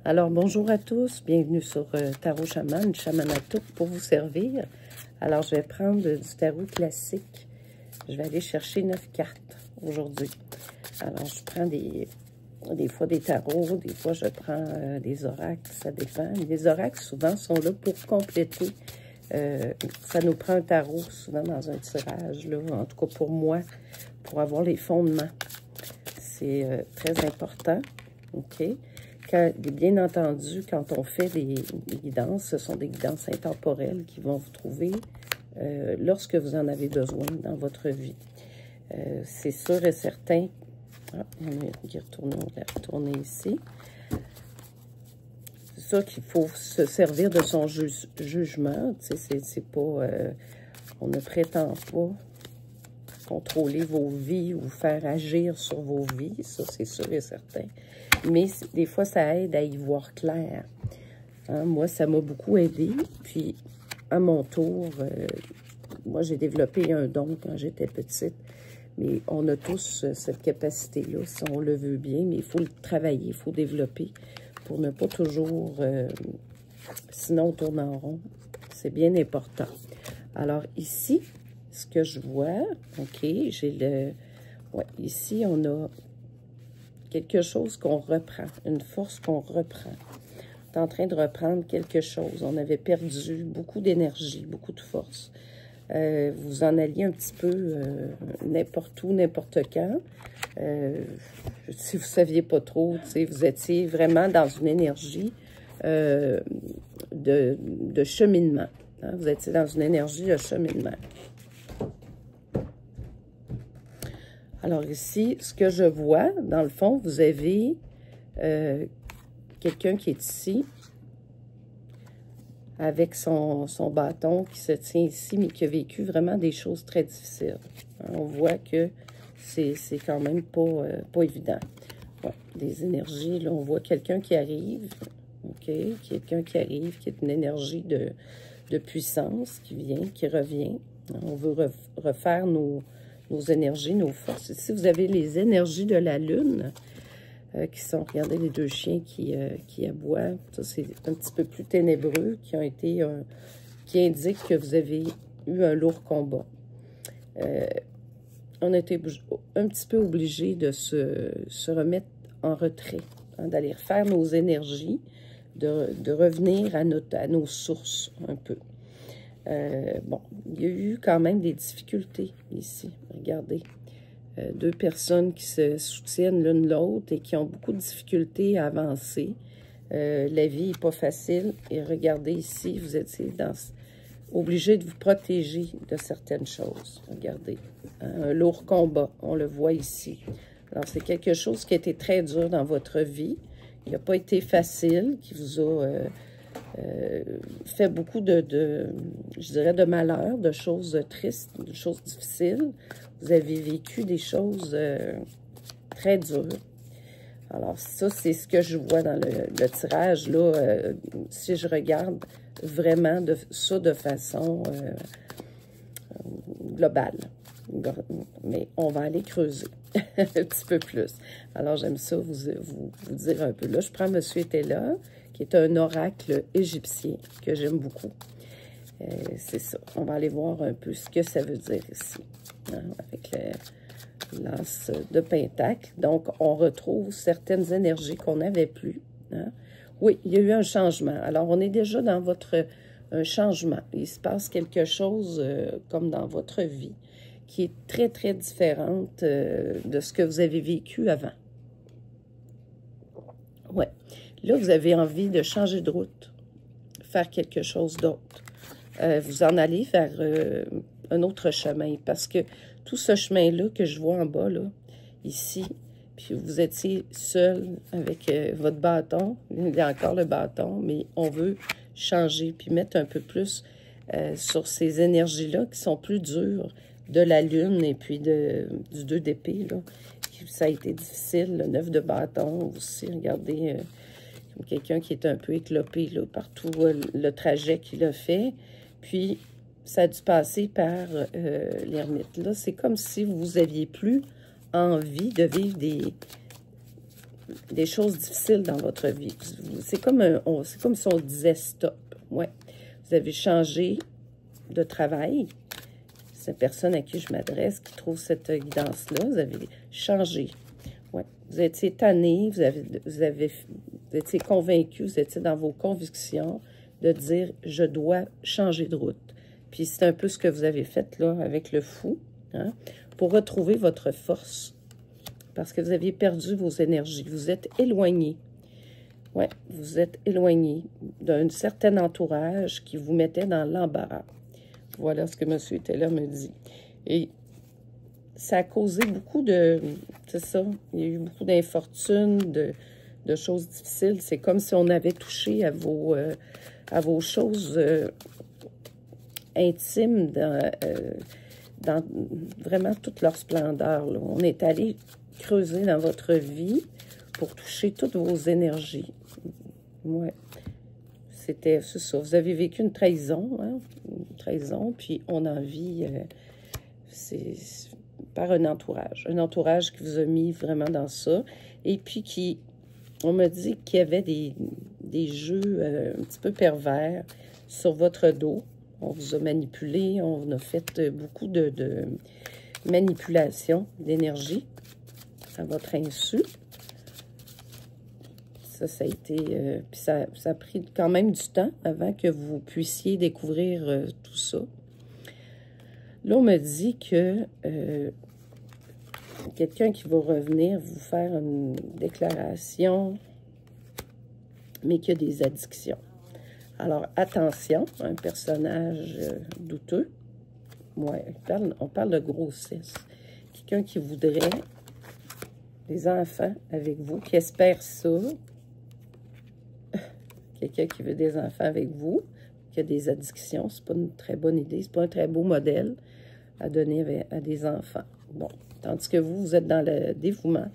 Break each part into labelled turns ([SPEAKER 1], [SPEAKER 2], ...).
[SPEAKER 1] Alors, bonjour à tous, bienvenue sur Tarot Chaman, Chaman à tout pour vous servir. Alors, je vais prendre du tarot classique. Je vais aller chercher 9 cartes aujourd'hui. Alors, je prends des fois des tarots, des fois je prends des oracles, ça dépend. Les oracles, souvent, sont là pour compléter. Ça nous prend un tarot, souvent, dans un tirage, là, en tout cas pour moi, pour avoir les fondements. C'est très important, OK? Bien entendu, quand on fait des guidances, ce sont des guidances intemporelles qui vont vous trouver lorsque vous en avez besoin dans votre vie. C'est sûr et certain. Ah, on va retourner ici. C'est sûr qu'il faut se servir de son jugement. C'est pas... on ne prétend pas contrôler vos vies ou faire agir sur vos vies. Ça, c'est sûr et certain. Mais des fois, ça aide à y voir clair. Hein, moi, ça m'a beaucoup aidé. Puis, à mon tour, moi, j'ai développé un don quand j'étais petite. Mais on a tous cette capacité-là, si on le veut bien. Mais il faut le travailler, il faut développer pour ne pas toujours... sinon, on tourne en rond. C'est bien important. Alors, ici, ce que je vois, OK, j'ai le... Ouais, ici, on a... quelque chose qu'on reprend, une force qu'on reprend. On est en train de reprendre quelque chose. On avait perdu beaucoup d'énergie, beaucoup de force. Vous en alliez un petit peu n'importe où, n'importe quand. Si vous ne saviez pas trop, vous étiez vraiment dans une énergie de cheminement. Hein? Vous étiez dans une énergie de cheminement. Alors ici, ce que je vois, dans le fond, vous avez quelqu'un qui est ici, avec son bâton qui se tient ici, mais qui a vécu vraiment des choses très difficiles. On voit que c'est quand même pas évident. Ouais, des énergies, là, on voit quelqu'un qui arrive, OK? Quelqu'un qui arrive, qui est une énergie de puissance, qui vient, qui revient. On veut refaire nos énergies, nos forces. Ici, vous avez les énergies de la Lune qui sont, regardez, les deux chiens qui aboient. Ça, c'est un petit peu plus ténébreux, qui indiquent que vous avez eu un lourd combat. On a été un petit peu obligé de se remettre en retrait, hein, d'aller refaire nos énergies, de revenir à nos sources un peu. Bon, il y a eu quand même des difficultés ici. Regardez, deux personnes qui se soutiennent l'une l'autre et qui ont beaucoup de difficultés à avancer. La vie n'est pas facile. Et regardez ici, vous êtes obligé de vous protéger de certaines choses. Regardez, hein, un lourd combat, on le voit ici. Alors, c'est quelque chose qui a été très dur dans votre vie. Il n'a pas été facile, qui vous a... fait beaucoup je dirais, de malheur, de choses tristes, de choses difficiles. Vous avez vécu des choses très dures. Alors, ça, c'est ce que je vois dans le tirage, là. Si je regarde vraiment ça de façon globale. Mais on va aller creuser un petit peu plus. Alors, j'aime ça vous dire un peu. Là, je prends Monsieur Etela, qui est un oracle égyptien que j'aime beaucoup. C'est ça. On va aller voir un peu ce que ça veut dire ici, hein, avec l'as de pentacle. Donc, on retrouve certaines énergies qu'on n'avait plus. Hein. Oui, il y a eu un changement. Alors, on est déjà dans un changement. Il se passe quelque chose comme dans votre vie qui est très, très différente de ce que vous avez vécu avant. Ouais. Là, vous avez envie de changer de route, faire quelque chose d'autre. Vous en allez vers un autre chemin, parce que tout ce chemin-là que je vois en bas, là, ici, puis vous étiez seul avec votre bâton, il y a encore le bâton, mais on veut changer, puis mettre un peu plus sur ces énergies-là qui sont plus dures, de la Lune et puis du 2 d'épée, là. Ça a été difficile, le 9 de bâton aussi, regardez... quelqu'un qui est un peu éclopé là, par tout le trajet qu'il a fait. Puis, ça a dû passer par l'ermite. Là, c'est comme si vous aviez plus envie de vivre des choses difficiles dans votre vie. C'est comme, c'est comme si on disait stop. Ouais. Vous avez changé de travail. C'est la personne à qui je m'adresse qui trouve cette guidance-là. Vous avez changé. Ouais. Vous étiez tanné, vous étiez convaincu, vous étiez dans vos convictions de dire « je dois changer de route ». Puis c'est un peu ce que vous avez fait là avec le fou, hein, pour retrouver votre force. Parce que vous aviez perdu vos énergies. Vous êtes éloigné. Oui, vous êtes éloigné d'un certain entourage qui vous mettait dans l'embarras. Voilà ce que M. Taylor me dit. Et ça a causé beaucoup de... C'est ça, il y a eu beaucoup d'infortunes, de choses difficiles. C'est comme si on avait touché à vos choses intimes dans vraiment toute leur splendeur, là. On est allé creuser dans votre vie pour toucher toutes vos énergies. Ouais. C'est ça. Vous avez vécu une trahison, hein? Une trahison, puis on en vit, c'est par un entourage qui vous a mis vraiment dans ça, et puis on me dit qu'il y avait des jeux un petit peu pervers sur votre dos. On vous a manipulé, on a fait beaucoup de manipulation d'énergie à votre insu. Ça a été... puis ça a pris quand même du temps avant que vous puissiez découvrir tout ça. Là, on me dit que quelqu'un qui va revenir vous faire une déclaration, mais qui a des addictions. Alors, attention, un personnage douteux. Ouais, on parle de grossesse. Quelqu'un qui voudrait des enfants avec vous, qui espère ça. Quelqu'un qui veut des enfants avec vous, qui a des addictions, c'est pas une très bonne idée, c'est pas un très beau modèle à donner à des enfants. Bon, tandis que vous êtes dans le dévouement.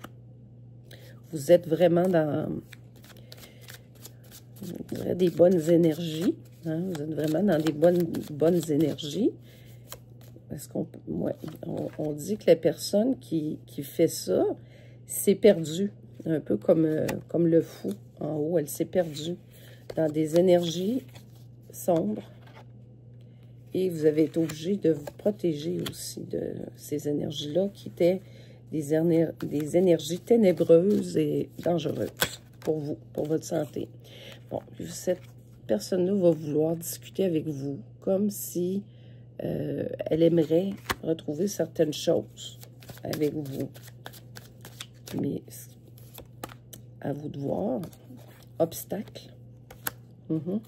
[SPEAKER 1] Vous êtes vraiment dans des bonnes énergies. Hein? Vous êtes vraiment dans des bonnes énergies. Parce on dit que la personne qui fait ça s'est perdue. Un peu comme le fou en haut, elle s'est perdue dans des énergies sombres. Et vous avez été obligé de vous protéger aussi de ces énergies-là qui étaient des énergies ténébreuses et dangereuses pour vous, pour votre santé. Bon, cette personne-là va vouloir discuter avec vous comme si elle aimerait retrouver certaines choses avec vous. Mais à vous de voir. Obstacle. Il va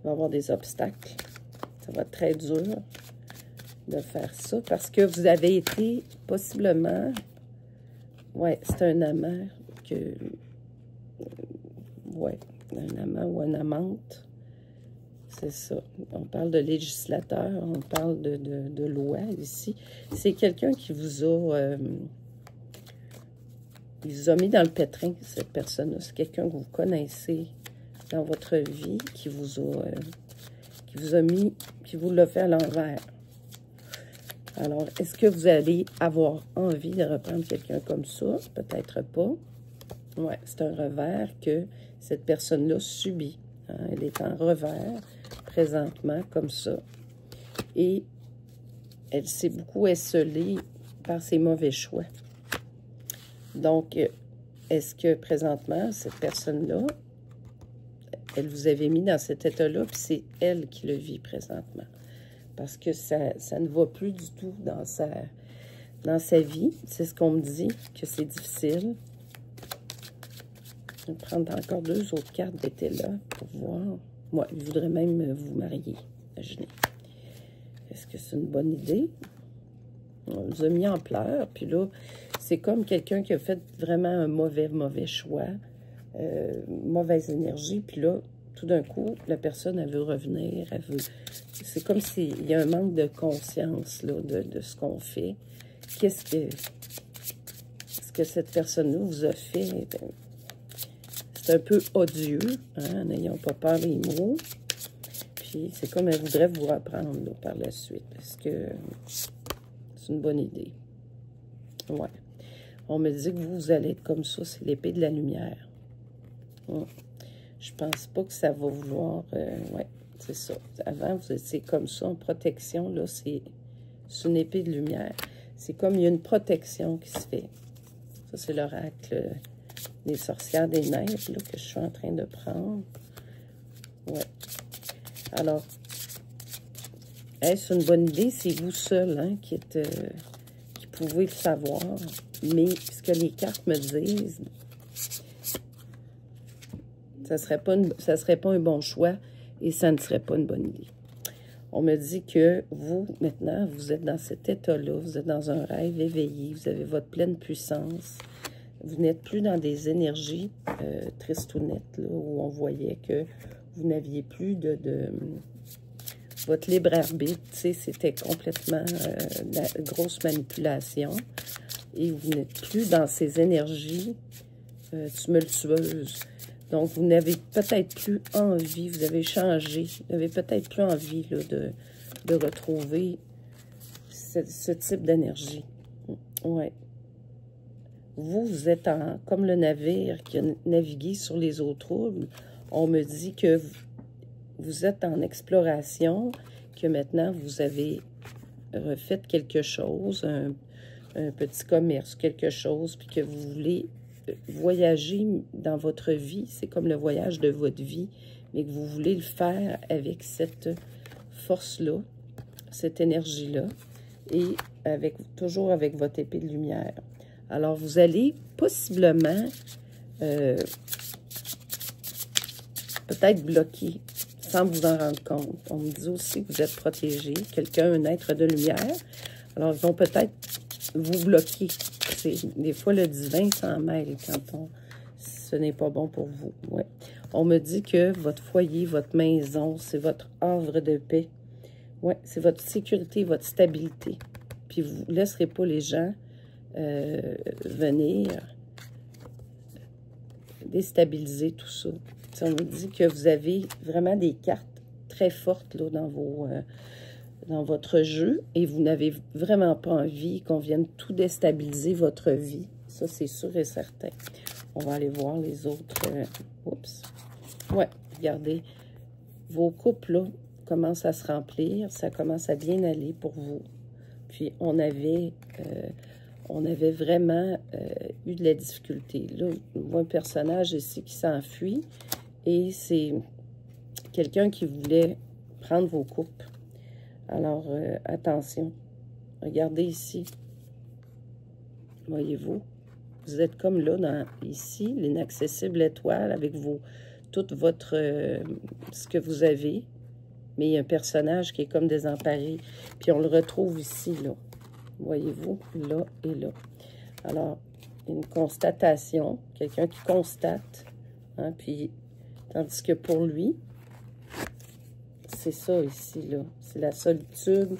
[SPEAKER 1] y avoir des obstacles. Ça va être très dur de faire ça parce que vous avez été possiblement... Ouais, c'est un amant que... Ouais, un amant ou une amante. C'est ça. On parle de législateur, on parle de loi ici. C'est quelqu'un qui vous a... il vous a mis dans le pétrin, cette personne-là. C'est quelqu'un que vous connaissez dans votre vie, qui vous a mis, qui vous l'a fait à l'envers. Alors, est-ce que vous allez avoir envie de reprendre quelqu'un comme ça? Peut-être pas. Ouais, c'est un revers que cette personne-là subit. Hein? Elle est en revers, présentement, comme ça. Et elle s'est beaucoup esselée par ses mauvais choix. Donc, est-ce que présentement, cette personne-là, elle vous avait mis dans cet état-là, puis c'est elle qui le vit présentement? Parce que ça ne va plus du tout dans sa vie. C'est ce qu'on me dit, que c'est difficile. Je vais prendre encore 2 autres cartes d'été là pour voir. Moi, il voudrait même vous marier, imaginez. Est-ce que c'est une bonne idée? On vous a mis en pleurs, puis là, c'est comme quelqu'un qui a fait vraiment un mauvais choix, mauvaise énergie, puis là, tout d'un coup, la personne, elle veut revenir, elle veut... C'est comme s'il y a un manque de conscience, là, de ce qu'on fait. Qu'est-ce que cette personne-là vous a fait? Ben, c'est un peu odieux, hein, n'ayons pas peur des mots. Puis, c'est comme elle voudrait vous reprendre, là, par la suite. Est-ce que c'est une bonne idée? Ouais. On me dit que vous allez être comme ça. C'est l'épée de la lumière. Je pense pas que ça va vouloir... ouais, c'est ça. Avant, vous étiez comme ça, en protection. Là, c'est une épée de lumière. C'est comme il y a une protection qui se fait. Ça, c'est l'oracle des sorcières des neiges là, que je suis en train de prendre. Ouais. Alors, est-ce une bonne idée? C'est vous seul hein, qui pouvez le savoir. Mais ce que les cartes me disent, ça serait pas un bon choix et ça ne serait pas une bonne idée. On me dit que vous, maintenant, vous êtes dans cet état-là, vous êtes dans un rêve éveillé, vous avez votre pleine puissance. Vous n'êtes plus dans des énergies tristounettes, là, où on voyait que vous n'aviez plus votre libre arbitre, c'était complètement la grosse manipulation. Et vous n'êtes plus dans ces énergies tumultueuses. Donc, vous n'avez peut-être plus envie, vous avez changé, vous n'avez peut-être plus envie là, de retrouver ce type d'énergie. Ouais. Vous êtes comme le navire qui a navigué sur les eaux troubles. On me dit que vous êtes en exploration, que maintenant vous avez refait quelque chose, un petit commerce, quelque chose, puis que vous voulez voyager dans votre vie. C'est comme le voyage de votre vie, mais que vous voulez le faire avec cette force-là, cette énergie-là, et toujours avec votre épée de lumière. Alors, vous allez possiblement peut-être bloquer sans vous en rendre compte. On me dit aussi que vous êtes protégé, quelqu'un, un être de lumière. Alors, ils vont peut-être vous bloquer. Des fois, le divin s'en mêle quand ce n'est pas bon pour vous. Ouais. On me dit que votre foyer, votre maison, c'est votre havre de paix. Ouais, c'est votre sécurité, votre stabilité. Puis, vous ne laisserez pas les gens venir déstabiliser tout ça. On me dit que vous avez vraiment des cartes très fortes là, dans votre jeu et vous n'avez vraiment pas envie qu'on vienne tout déstabiliser votre vie. Ça, c'est sûr et certain. On va aller voir les autres. Oups. Ouais, regardez. Vos couples là, commencent à se remplir. Ça commence à bien aller pour vous. Puis, on avait vraiment eu de la difficulté. Là, on voit un personnage ici qui s'enfuit et c'est quelqu'un qui voulait prendre vos coupes. Alors, attention. Regardez ici. Voyez-vous? Vous êtes comme là, ici, l'inaccessible étoile avec tout ce que vous avez. Mais il y a un personnage qui est comme désemparé. Puis on le retrouve ici, là. Voyez-vous, là et là. Alors, une constatation, quelqu'un qui constate, hein, puis, tandis que pour lui, c'est ça ici, là. C'est la solitude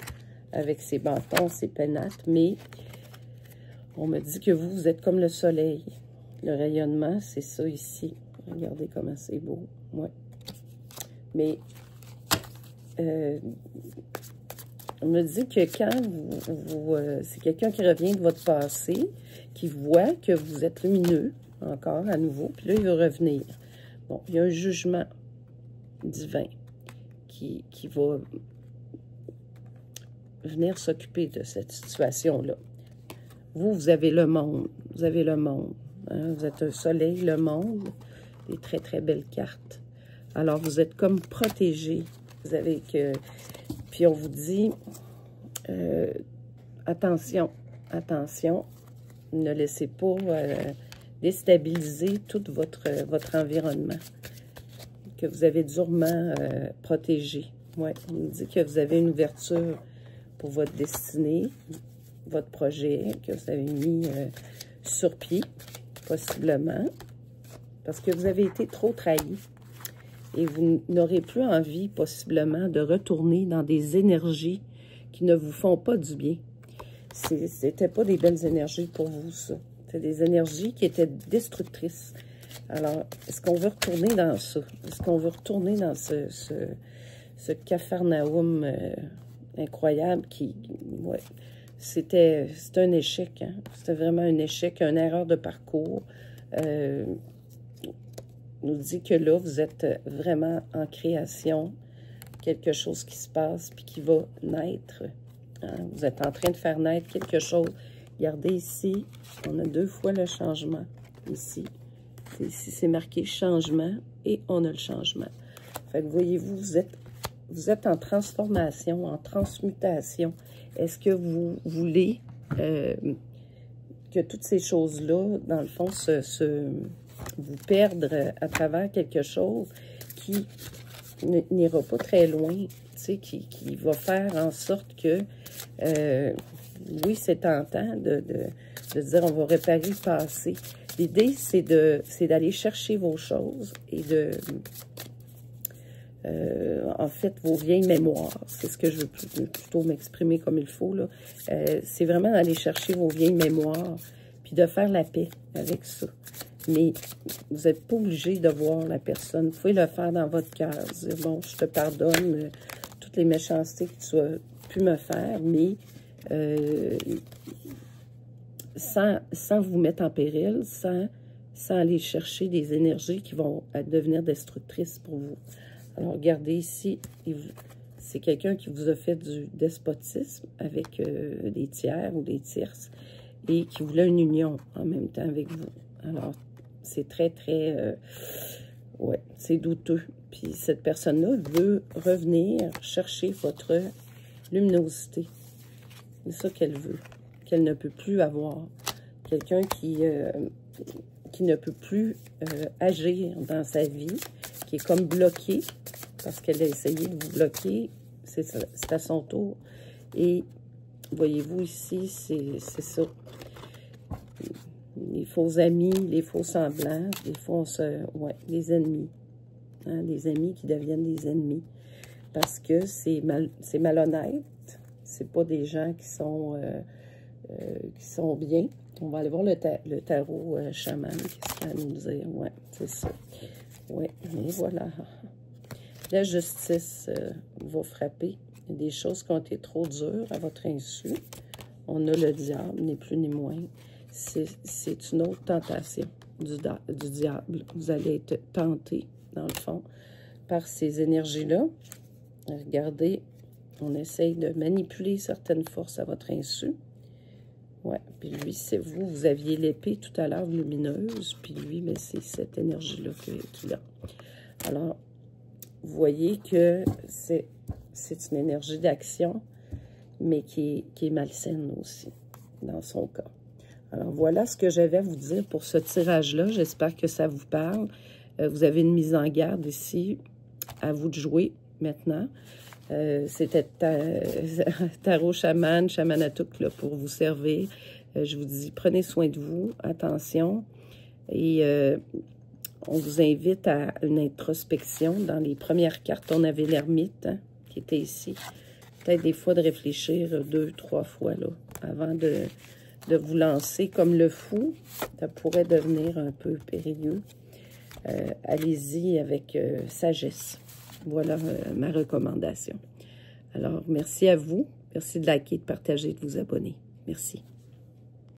[SPEAKER 1] avec ses bâtons, ses pénates, mais on me dit que vous êtes comme le soleil. Le rayonnement, c'est ça ici. Regardez comment c'est beau. Ouais. Mais, on me dit que quand c'est quelqu'un qui revient de votre passé, qui voit que vous êtes lumineux, encore, à nouveau, puis là, il veut revenir. Bon, il y a un jugement divin qui va venir s'occuper de cette situation-là. Vous avez le monde. Vous avez le monde. Hein? Vous êtes un soleil, le monde. Des très, très belles cartes. Alors, vous êtes comme protégé. Vous avez que... Puis, on vous dit... attention, attention. Ne laissez pas déstabiliser tout votre environnement. Que vous avez durement protégé. Ouais, on nous dit que vous avez une ouverture pour votre destinée, votre projet, que vous avez mis sur pied, possiblement, parce que vous avez été trop trahi. Et vous n'aurez plus envie, possiblement, de retourner dans des énergies qui ne vous font pas du bien. C'était pas des belles énergies pour vous, ça. C'était des énergies qui étaient destructrices. Alors, est-ce qu'on veut retourner dans ça? Est-ce qu'on veut retourner dans ce capharnaüm incroyable qui... Ouais, c'était un échec. Hein? C'était vraiment un échec, une erreur de parcours. Nous dit que là, vous êtes vraiment en création, quelque chose qui se passe puis qui va naître. Hein? Vous êtes en train de faire naître quelque chose. Regardez ici, on a 2 fois le changement ici. Ici, c'est marqué changement et on a le changement. Fait que voyez-vous, vous êtes en transformation, en transmutation. Est-ce que vous voulez que toutes ces choses-là, dans le fond, vous perdre à travers quelque chose qui n'ira pas très loin, tu sais, qui va faire en sorte que, oui, c'est tentant de dire on va réparer le passé. L'idée, c'est d'aller chercher vos choses et en fait, vos vieilles mémoires. C'est ce que je veux plutôt m'exprimer comme il faut, là. C'est vraiment d'aller chercher vos vieilles mémoires puis de faire la paix avec ça. Mais vous n'êtes pas obligé de voir la personne. Vous pouvez le faire dans votre cœur. Dire, bon, je te pardonne toutes les méchancetés que tu as pu me faire, mais sans vous mettre en péril, sans aller chercher des énergies qui vont devenir destructrices pour vous. Alors, regardez ici, c'est quelqu'un qui vous a fait du despotisme avec des tiers ou des tierces et qui voulait une union en même temps avec vous. Alors, c'est très, ouais, c'est douteux. Puis cette personne-là veut revenir chercher votre luminosité. C'est ça qu'elle veut, qu'elle ne peut plus avoir. Quelqu'un qui ne peut plus agir dans sa vie, qui est comme bloqué, parce qu'elle a essayé de vous bloquer, c'est à son tour. Et voyez-vous ici, c'est ça. Les faux amis, les faux semblants, ouais, les ennemis. Hein, les amis qui deviennent des ennemis. Parce que c'est malhonnête. C'est pas des gens qui sont bien. On va aller voir le tarot chaman. Qu'est-ce qu'il a à nous dire? Ouais, c'est ça. Oui, et voilà. La justice va frapper. Il y a des choses qui ont été trop dures à votre insu. On a le diable, ni plus ni moins. C'est une autre tentation du diable. Vous allez être tenté, dans le fond, par ces énergies-là. Regardez, on essaye de manipuler certaines forces à votre insu. Ouais, puis lui, c'est vous. Vous aviez l'épée tout à l'heure lumineuse, puis lui, mais c'est cette énergie-là qu'il a. Alors, vous voyez que c'est une énergie d'action, mais qui est malsaine aussi, dans son cas. Alors, voilà ce que j'avais à vous dire pour ce tirage-là. J'espère que ça vous parle. Vous avez une mise en garde ici. À vous de jouer maintenant. C'était Tarot Chaman, Chamanatouk, là, pour vous servir. Je vous dis, prenez soin de vous. Attention. Et on vous invite à une introspection. Dans les premières cartes, on avait l'ermite, hein, qui était ici. Peut-être des fois de réfléchir 2, 3 fois, là, avant de vous lancer comme le fou. Ça pourrait devenir un peu périlleux. Allez-y avec sagesse. Voilà ma recommandation. Alors, merci à vous. Merci de liker, de partager, de vous abonner. Merci.